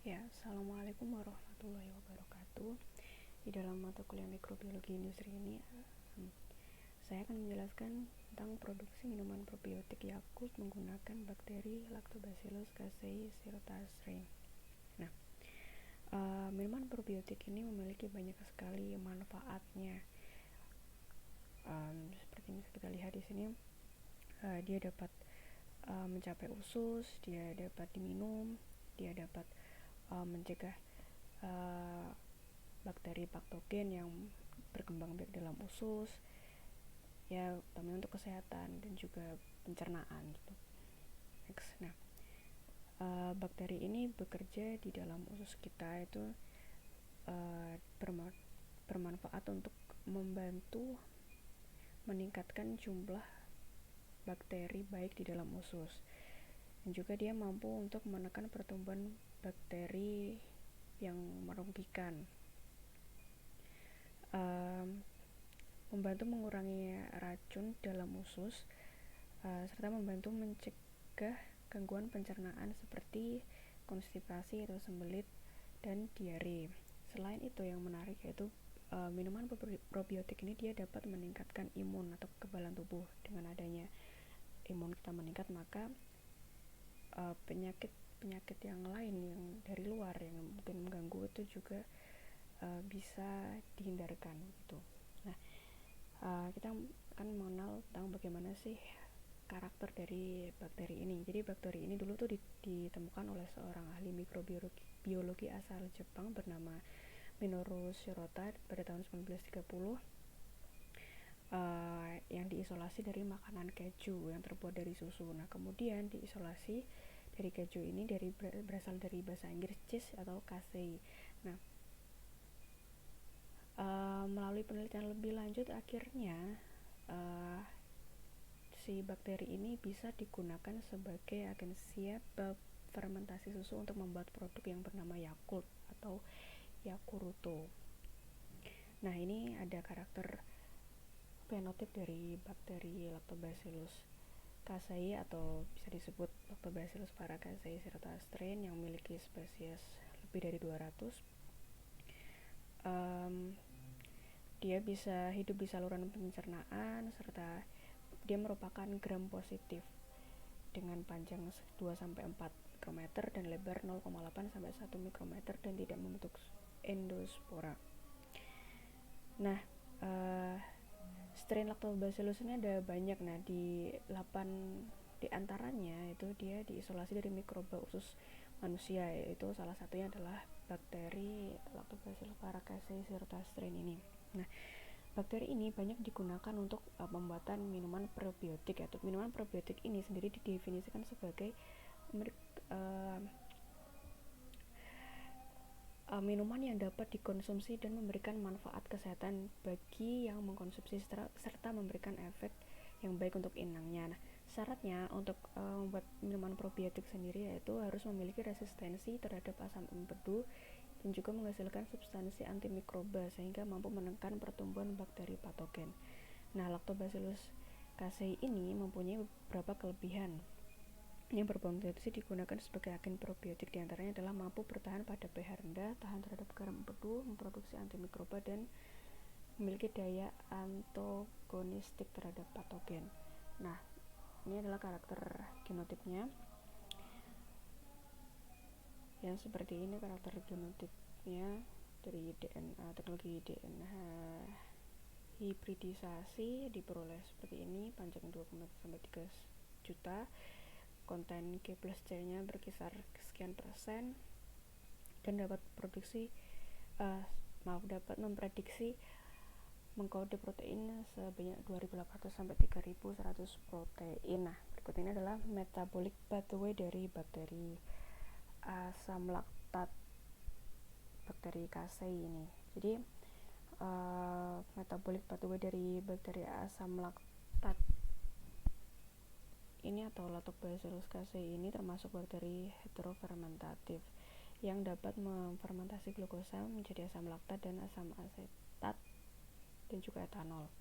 Ya, Assalamualaikum warahmatullahi wabarakatuh. Di dalam mata kuliah mikrobiologi industri ini, saya akan menjelaskan tentang produksi minuman probiotik Yakult menggunakan bakteri Lactobacillus casei cerevisiae. Nah, minuman probiotik ini memiliki banyak sekali manfaatnya. Seperti yang kita lihat di sini, dia dapat mencapai usus, dia dapat diminum, dia dapat mencegah bakteri patogen yang berkembang biak dalam usus, ya utamanya untuk kesehatan dan juga pencernaan gitu. Nah, bakteri ini bekerja di dalam usus kita itu bermanfaat untuk membantu meningkatkan jumlah bakteri baik di dalam usus, dan juga dia mampu untuk menekan pertumbuhan bakteri yang merugikan, membantu mengurangi racun dalam usus, serta membantu mencegah gangguan pencernaan seperti konstipasi atau sembelit dan diare. Selain itu, yang menarik yaitu minuman probiotik ini dia dapat meningkatkan imun atau kekebalan tubuh. Dengan adanya imun kita meningkat, maka penyakit yang lain yang dari luar yang mungkin mengganggu itu juga bisa dihindarkan gitu. Nah, kita akan mengenal tentang bagaimana sih karakter dari bakteri ini. Jadi bakteri ini dulu tuh ditemukan oleh seorang ahli mikrobiologi asal Jepang bernama Minoru Shirota pada tahun 1930, yang diisolasi dari makanan keju yang terbuat dari susu. Nah, kemudian diisolasi dari keju ini berasal dari bahasa Inggris cheese atau casei. Nah, melalui penelitian lebih lanjut, akhirnya si bakteri ini bisa digunakan sebagai agen siap fermentasi susu untuk membuat produk yang bernama Yakult atau Yakuruto. Nah, ini ada karakter fenotip dari bakteri Lactobacillus casei atau bisa disebut Lactobacillus paracasei cerevisiae yang memiliki spesies lebih dari 200. Dia bisa hidup di saluran pencernaan, serta dia merupakan gram positif dengan panjang 2-4 mikrometer dan lebar 0,8-1 mikrometer dan tidak membentuk endospora. Nah, strain Lactobacillus ini ada banyak. Nah, di 8 di antaranya itu dia diisolasi dari mikroba usus manusia, yaitu salah satunya adalah bakteri Lactobacillus paracasei cerevisiae ini. Nah, bakteri ini banyak digunakan untuk pembuatan minuman probiotik. Yaitu minuman probiotik ini sendiri didefinisikan sebagai minuman yang dapat dikonsumsi dan memberikan manfaat kesehatan bagi yang mengkonsumsi serta memberikan efek yang baik untuk inangnya. Nah, syaratnya untuk membuat minuman probiotik sendiri yaitu harus memiliki resistensi terhadap asam empedu dan juga menghasilkan substansi antimikroba sehingga mampu menekan pertumbuhan bakteri patogen. Nah, Lactobacillus casei ini mempunyai beberapa kelebihan yang berpotensi digunakan sebagai agen probiotik. Di antaranya adalah mampu bertahan pada pH rendah, tahan terhadap garam empedu, memproduksi antimikroba, dan memiliki daya antagonistik terhadap patogen. Nah, ini adalah karakter genotipnya yang seperti ini. Karakter genotipnya dari DNA, teknologi DNA hibridisasi diperoleh seperti ini, panjang 2,3 juta, konten G plus C nya berkisar sekian persen, dan dapat memprediksi mengkode protein sebanyak 2.800 sampai 3.100 protein. Nah, berikut ini adalah metabolic pathway dari bakteri asam laktat bakteri casei ini. Jadi metabolic pathway dari bakteri asam laktat ini atau Lactobacillus casei ini termasuk bakteri heterofermentatif yang dapat memfermentasi glukosa menjadi asam laktat dan asam asetat dan juga etanol.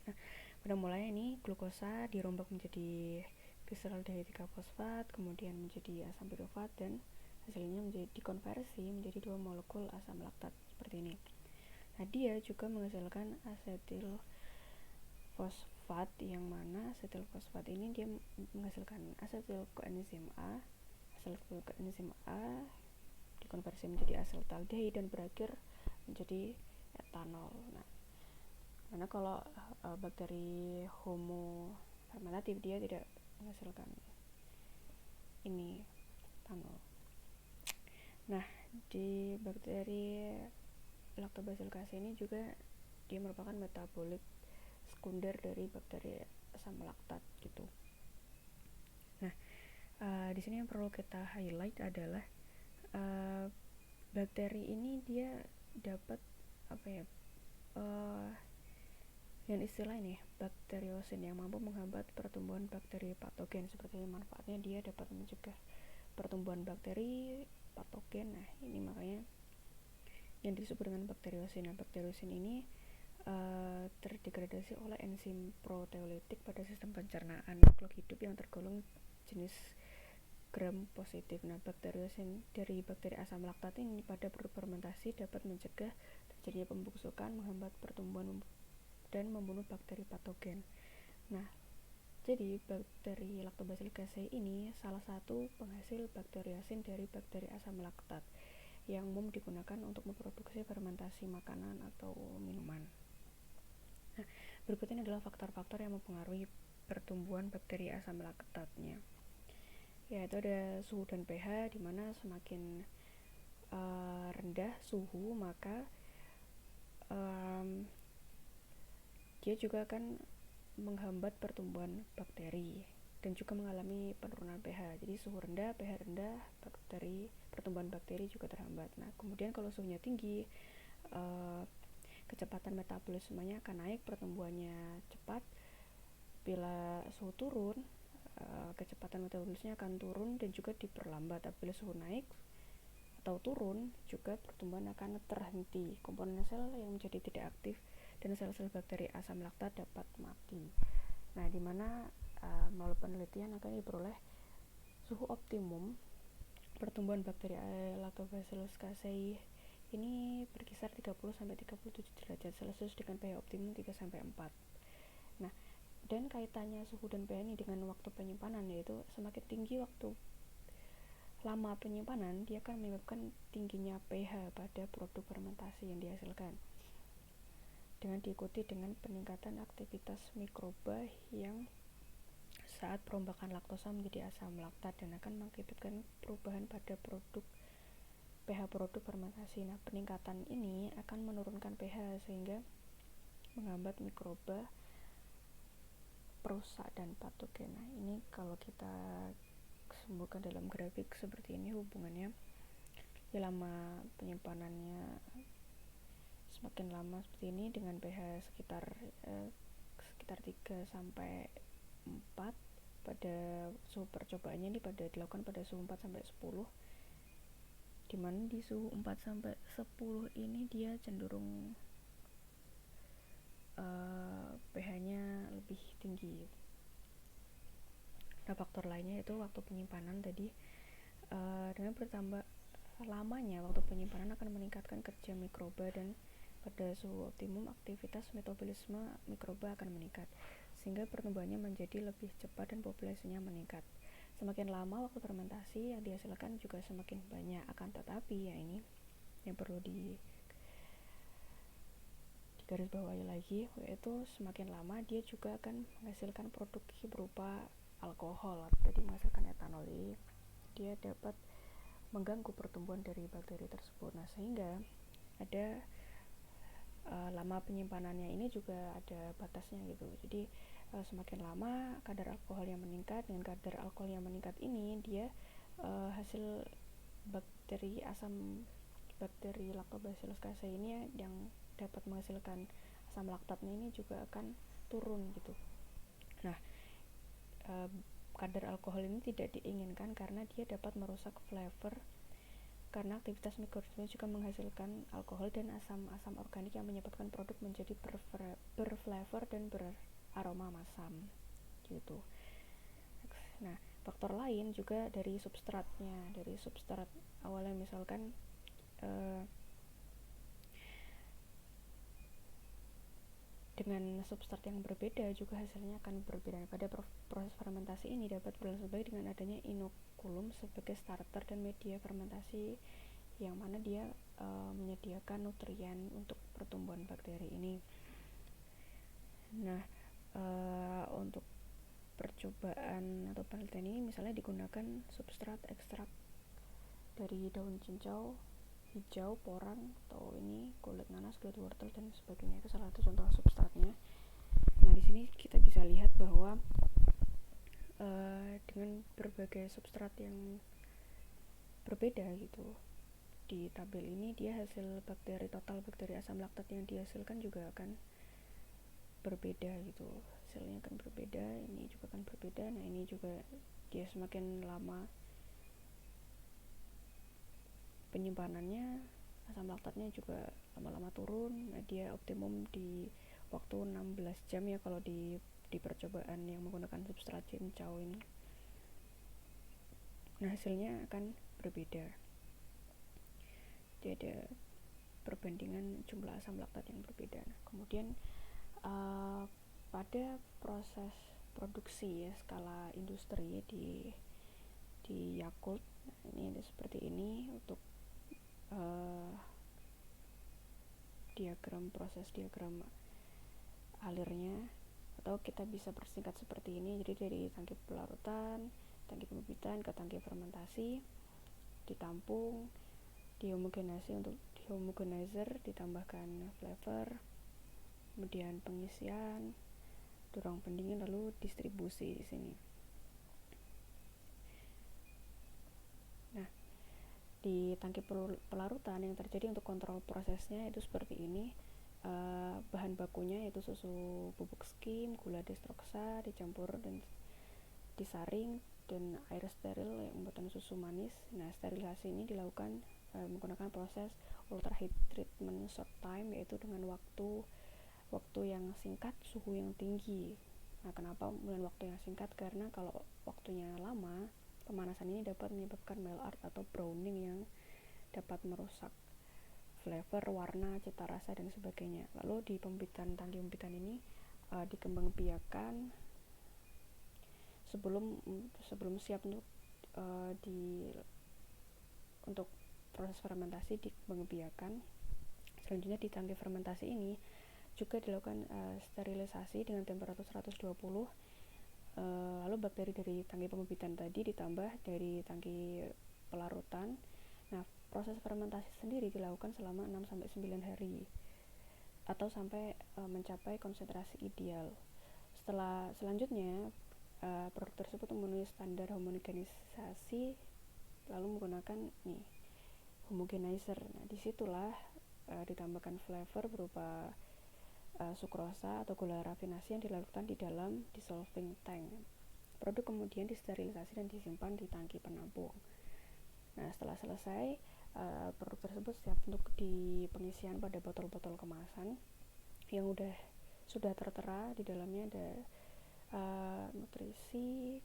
Nah, pada mulanya ini glukosa dirombak menjadi glyceraldehyde 3 fosfat, kemudian menjadi asam pirufat dan hasilnya menjadi dikonversi menjadi 2 molekul asam laktat seperti ini. Nah, dia juga menghasilkan asetil fosfat, yang mana asetil fosfat ini dia menghasilkan asetil koenzim A. Asetil koenzim A dikonversi menjadi asetaldehid dan berakhir menjadi etanol. Nah, karena kalau bakteri Homo fermentatif dia tidak menghasilkan ini etanol. Nah, di bakteri Lactobacillus ini juga dia merupakan metabolit sekunder dari bakteri asam laktat gitu. Nah, di sini yang perlu kita highlight adalah bakteri ini dia dapat dengan istilah ini bakteriosin yang mampu menghambat pertumbuhan bakteri patogen. Seperti manfaatnya dia dapat mencegah pertumbuhan bakteri patogen. Nah, ini makanya yang disebut dengan bakteriosin. Nah, bakteriosin ini terdegradasi oleh enzim proteolitik pada sistem pencernaan makhluk hidup yang tergolong jenis gram positif. Nah, bakteriosin dari bakteri asam laktat ini pada fermentasi dapat mencegah terjadinya pembusukan, menghambat pertumbuhan dan membunuh bakteri patogen. Nah, jadi bakteri Lactobacillus casei ini salah satu penghasil bakteriosin dari bakteri asam laktat yang umum digunakan untuk memproduksi fermentasi makanan atau minuman. Nah, berikut ini adalah faktor-faktor yang mempengaruhi pertumbuhan bakteri asam laktatnya. Yaitu ada suhu dan pH, di mana semakin rendah suhu maka dia juga akan menghambat pertumbuhan bakteri dan juga mengalami penurunan pH. Jadi suhu rendah, pH rendah, pertumbuhan bakteri juga terhambat. Nah, kemudian kalau suhunya tinggi, kecepatan metabolismenya akan naik, pertumbuhannya cepat. Bila suhu turun, kecepatan metabolismenya akan turun dan juga diperlambat. Apabila suhu naik atau turun, juga pertumbuhan akan terhenti. Komponen sel yang menjadi tidak aktif dan sel-sel bakteri asam laktat dapat mati. Nah, di mana melalui penelitian akan diperoleh suhu optimum pertumbuhan bakteri Lactobacillus casei ini berkisar 30-37 derajat Celcius dengan pH optimum 3-4. Nah, dan kaitannya suhu dan pH ini dengan waktu penyimpanan, yaitu semakin tinggi waktu lama penyimpanan, dia akan menyebabkan tingginya pH pada produk fermentasi yang dihasilkan, dengan diikuti dengan peningkatan aktivitas mikroba yang saat perombakan laktosa menjadi asam laktat dan akan mengakibatkan perubahan pada pH produk fermentasi. Nah, peningkatan ini akan menurunkan pH sehingga menghambat mikroba perusak dan patogen. Nah, ini kalau kita sembunyikan dalam grafik seperti ini hubungannya ya, lama penyimpanannya semakin lama seperti ini dengan pH sekitar 3-4 pada suhu percobaannya ini dilakukan pada suhu 4-10, dimana di suhu 4-10 ini dia cenderung pH-nya lebih tinggi. Nah, faktor lainnya itu waktu penyimpanan tadi. Dengan bertambah lamanya waktu penyimpanan akan meningkatkan kerja mikroba, dan pada suhu optimum aktivitas metabolisme mikroba akan meningkat sehingga pertumbuhannya menjadi lebih cepat dan populasinya meningkat. Semakin lama waktu fermentasi yang dihasilkan juga semakin banyak. Akan tetapi ya, ini yang perlu digarisbawahi lagi, yaitu semakin lama dia juga akan menghasilkan produk berupa alkohol, jadi menghasilkan etanol. Jadi dia dapat mengganggu pertumbuhan dari bakteri tersebut. Nah, sehingga ada lama penyimpanannya ini juga ada batasnya gitu. Jadi semakin lama kadar alkohol yang meningkat, dengan kadar alkohol yang meningkat ini dia hasil bakteri Lactobacillus casei ini yang dapat menghasilkan asam laktatnya ini juga akan turun gitu. Nah, kadar alkohol ini tidak diinginkan karena dia dapat merusak flavor, karena aktivitas mikroorganisme juga menghasilkan alkohol dan asam-asam organik yang menyebabkan produk menjadi berflavor dan beraroma masam gitu. Nah, faktor lain juga dari substratnya, dari substrat awalnya. Misalkan dengan substrat yang berbeda juga hasilnya akan berbeda. Pada proses fermentasi ini dapat berlangsung baik dengan adanya inokulum sebagai starter dan media fermentasi, yang mana dia menyediakan nutrien untuk pertumbuhan bakteri ini. Nah, untuk percobaan atau penelitian ini misalnya digunakan substrat ekstrak dari daun cincau, hijau, porang, atau ini kulit nanas, kulit wortel dan sebagainya. Itu salah satu contoh substratnya. Nah, di sini kita bisa lihat bahwa dengan berbagai substrat yang berbeda gitu, di tabel ini dia hasil total bakteri asam laktat yang dihasilkan juga akan berbeda gitu, hasilnya akan berbeda, ini juga akan berbeda. Nah, ini juga dia semakin lama penyimpanannya, asam laktatnya juga lama-lama turun. Nah, dia optimum di waktu 16 jam ya kalau di percobaan yang menggunakan substrat cincau ini. Nah, hasilnya akan berbeda. Jadi ada perbandingan jumlah asam laktat yang berbeda. Nah, kemudian pada proses produksi ya, skala industri di Yakult, ini ada seperti ini untuk diagram alirnya, atau kita bisa persingkat seperti ini. Jadi dari tangki pelarutan, tangki pembibitan ke tangki fermentasi, ditampung, dihomogenasi, untuk dihomogenizer ditambahkan flavor, kemudian pengisian, ruang pendingin, lalu distribusi di sini. Nah, di tangki pelarutan yang terjadi untuk kontrol prosesnya itu seperti ini. Bahan bakunya yaitu susu bubuk skim, gula destroksa dicampur dan disaring, dan air steril yang membuat susu manis. Nah, sterilisasi ini dilakukan menggunakan proses ultra heat treatment short time, yaitu dengan waktu yang singkat, suhu yang tinggi. Nah, kenapa dengan waktu yang singkat? Karena kalau waktunya lama, pemanasan ini dapat menyebabkan Maillard atau browning yang dapat merusak flavor, warna, cita rasa dan sebagainya. Lalu di tangki pembibitan ini dikembangbiakan sebelum siap untuk proses fermentasi, dikembangbiakan. Selanjutnya di tangki fermentasi ini juga dilakukan sterilisasi dengan temperatur 120. Lalu bakteri dari tangki pembibitan tadi ditambah dari tangki pelarutan. Nah, proses fermentasi sendiri dilakukan selama 6-9 hari atau sampai mencapai konsentrasi ideal. Selanjutnya produk tersebut memenuhi standar homogenisasi, lalu menggunakan homogenizer. Nah, disitulah ditambahkan flavor berupa sukrosa atau gula rafinasi yang dilakukan di dalam dissolving tank. Produk kemudian disterilisasi dan disimpan di tangki penampung. Nah, setelah selesai, produk tersebut siap untuk pengisian pada botol-botol kemasan yang sudah tertera di dalamnya. Ada nutrisi,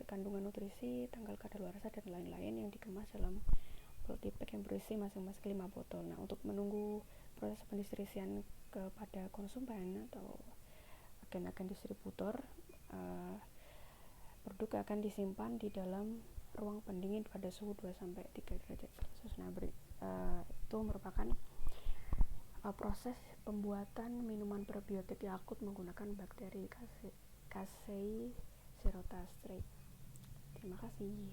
kandungan nutrisi, tanggal kadaluarsa dan lain-lain yang dikemas dalam multipek yang berisi masing-masing 5 botol. Nah, untuk menunggu proses pendistribusian kepada konsumen atau agen-agen distributor, produk akan disimpan di dalam ruang pendingin pada suhu 2-3 derajat Celcius. Nah, itu merupakan proses pembuatan minuman probiotik Yakult menggunakan bakteri Casei Cerota Strait. Terima kasih.